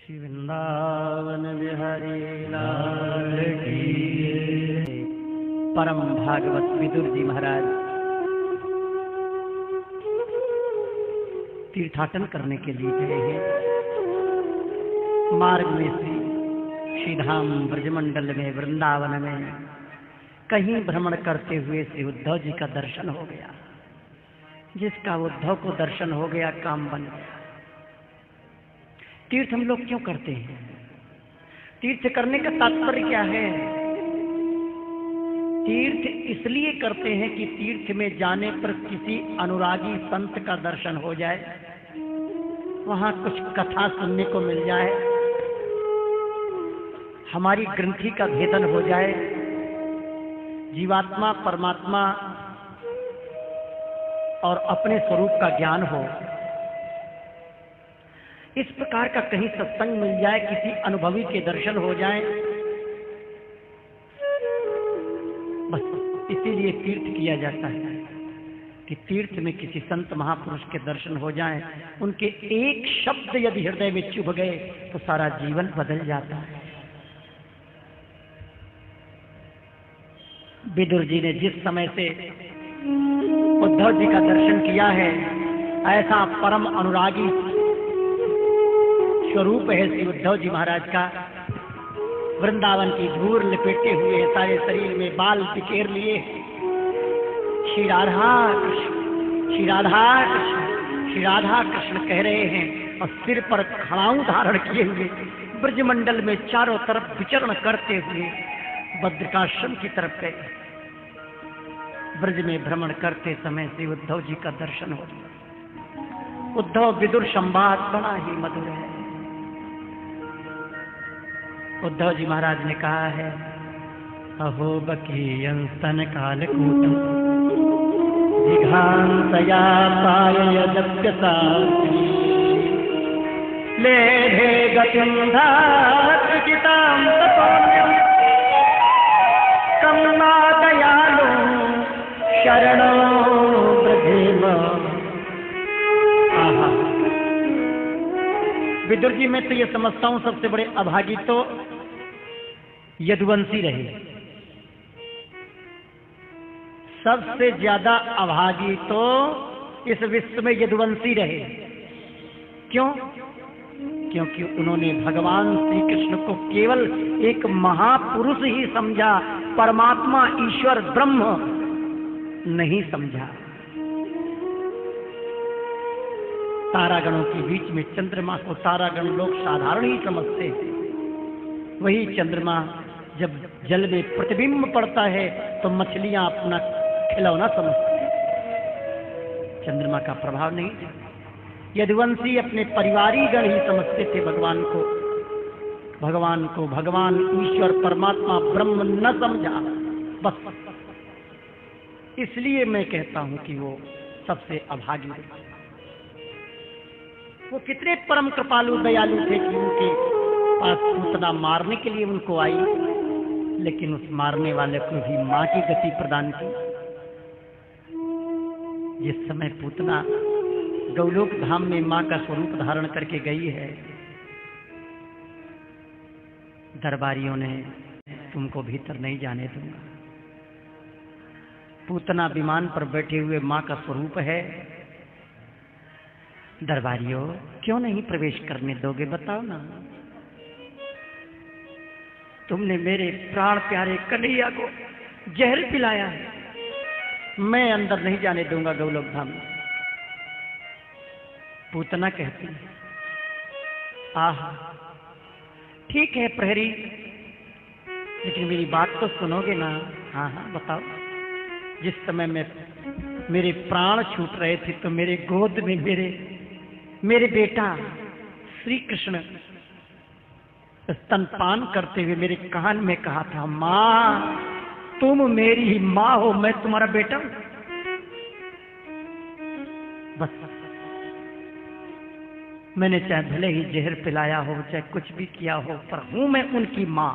श्री वृंदावन बिहारी लाल की। परम भागवत विदुर जी महाराज तीर्थाटन करने के लिए गए हैं। मार्ग में श्रीधाम ब्रजमंडल में वृंदावन में कहीं भ्रमण करते हुए श्री उद्धव जी का दर्शन हो गया। जिसका उद्धव को दर्शन हो गया काम बन गया। तीर्थ हम लोग क्यों करते हैं? तीर्थ करने का तात्पर्य क्या है? तीर्थ इसलिए करते हैं कि तीर्थ में जाने पर किसी अनुरागी संत का दर्शन हो जाए, वहां कुछ कथा सुनने को मिल जाए, हमारी ग्रंथि का भेदन हो जाए, जीवात्मा परमात्मा और अपने स्वरूप का ज्ञान हो। इस प्रकार का कहीं सत्संग मिल जाए, किसी अनुभवी के दर्शन हो जाए, बस इसीलिए तीर्थ किया जाता है कि तीर्थ में किसी संत महापुरुष के दर्शन हो जाएं, उनके एक शब्द यदि हृदय में चुभ गए तो सारा जीवन बदल जाता है। विदुर जी ने जिस समय से उद्धव जी का दर्शन किया है, ऐसा परम अनुरागी स्वरूप है श्री उद्धव जी महाराज का। वृंदावन की धूल लपेटे हुए, सारे शरीर में बाल बिखेर लिए, श्री राधा कृष्ण श्री राधा कृष्ण श्री राधा कृष्ण कह रहे हैं और सिर पर खड़ाऊ धारण किए हुए ब्रजमंडल में चारों तरफ विचरण करते हुए बद्रिकाश्रम की तरफ गए। ब्रज में भ्रमण करते समय श्री उद्धव जी का दर्शन हो गया। उद्धव विदुर संवाद बड़ा ही मधुर है। उद्धव जी महाराज ने कहा है, अहो बकीयं स्तन कालकूटं जिघांतया पाययदप्यसाति लेभे गतिं धात्रितां तपोन्यं कम्मादयालो शरणो ब्रजेम। आहा, विदुर जी मैं तो ये समझता हूं सबसे बड़े अभागी तो यदुवंशी रहे। सबसे ज्यादा अभागी तो इस विश्व में यदुवंशी रहे। क्यों? क्योंकि उन्होंने भगवान श्री कृष्ण को केवल एक महापुरुष ही समझा, परमात्मा ईश्वर ब्रह्म नहीं समझा। तारागणों के बीच में चंद्रमा को तारागण लोग साधारण ही समझते हैं। वही चंद्रमा जब जल में प्रतिबिंब पड़ता है तो मछलियां अपना खिलौना समझती हैं। चंद्रमा का प्रभाव नहीं था। यदुवंशी अपने परिवारी गण ही समझते थे भगवान को भगवान ईश्वर परमात्मा ब्रह्म न समझा। बस इसलिए मैं कहता हूं कि वो सबसे अभागी थे। वो कितने परम कृपालु दयालु थे कि उनके पास पूतना मारने के लिए उनको आई, लेकिन उस मारने वाले को भी मां की गति प्रदान की। जिस समय पूतना गौलोक धाम में मां का स्वरूप धारण करके गई है, दरबारियों ने तुमको भीतर नहीं जाने दूंगा। पूतना विमान पर बैठे हुए मां का स्वरूप है। दरबारियों क्यों नहीं प्रवेश करने दोगे? बताओ ना। तुमने मेरे प्राण प्यारे कन्हैया को जहर पिलाया है, मैं अंदर नहीं जाने दूंगा गौलोक धाम में। पूतना कहती है, आह ठीक है प्रहरी, लेकिन मेरी बात तो सुनोगे ना? हाँ हाँ बताओ। जिस समय में मेरे प्राण छूट रहे थे तो मेरे गोद में मेरे बेटा श्री कृष्ण स्तनपान करते हुए मेरे कान में कहा था, मां तुम मेरी ही मां हो, मैं तुम्हारा बेटा हूं। बस मैंने चाहे भले ही जहर पिलाया हो, चाहे कुछ भी किया हो, पर हूं मैं उनकी मां।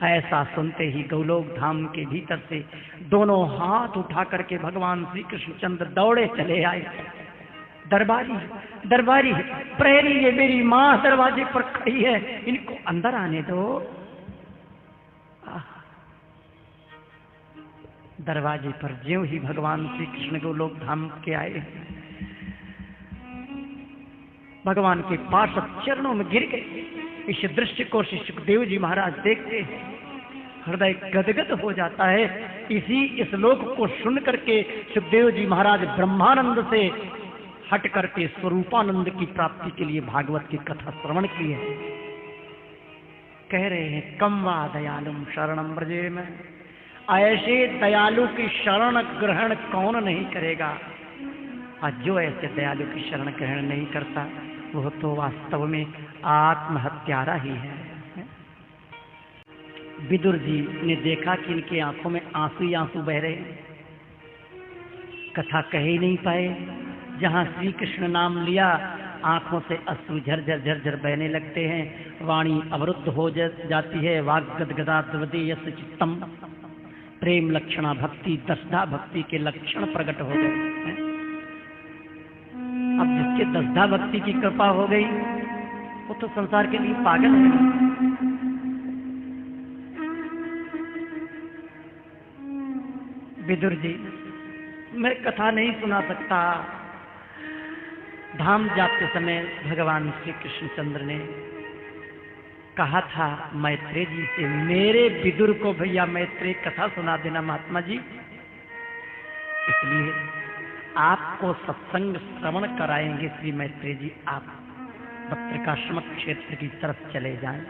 ऐसा सुनते ही गौलोक धाम के भीतर से दोनों हाथ उठा करके भगवान श्री कृष्णचंद्र दौड़े चले आए। दरबारी दरबारी प्रहरी, ये मेरी माँ दरवाजे पर खड़ी है, इनको अंदर आने दो। दरवाजे पर ज्यों ही भगवान श्री कृष्ण गोलोक धाम के आए, भगवान के पार्षद चरणों में गिर गए। इस दृश्य को श्री सुखदेव जी महाराज देखते हैं, हृदय गदगद हो जाता है। इस श्लोक को सुन करके सुखदेव जी महाराज ब्रह्मानंद से हट करके स्वरूपानंद की प्राप्ति के लिए भागवत की कथा श्रवण किए। कह रहे हैं कम वा दयालुम शरणम ब्रजे में, ऐसे दयालु की शरण ग्रहण कौन नहीं करेगा। और जो ऐसे दयालु की शरण ग्रहण नहीं करता वह तो वास्तव में आत्महत्यारा ही है। विदुर जी ने देखा कि इनकी आंखों में आंसू ही आंसू बह रहे, कथा कह ही नहीं पाए। जहां श्री कृष्ण नाम लिया आंखों से अश्रु झरझर झरझर बहने लगते हैं, वाणी अवरुद्ध हो जाती है। वाग गदगदा द्वदेयस चित्तम, प्रेम लक्षणा भक्ति दसधा भक्ति के लक्षण प्रकट हो गए। अब जिसके दसधा भक्ति की कृपा हो गई वो तो संसार के लिए पागल है। विदुर जी, मैं कथा नहीं सुना सकता। धाम जाते समय भगवान श्री कृष्णचंद्र ने कहा था मैत्रेय जी से, मेरे विदुर को भैया मैत्रेय कथा सुना देना महात्मा जी। इसलिए आपको सत्संग श्रवण कराएंगे श्री मैत्रेय जी। आप बद्रिकाश्रम क्षेत्र की तरफ चले जाएं।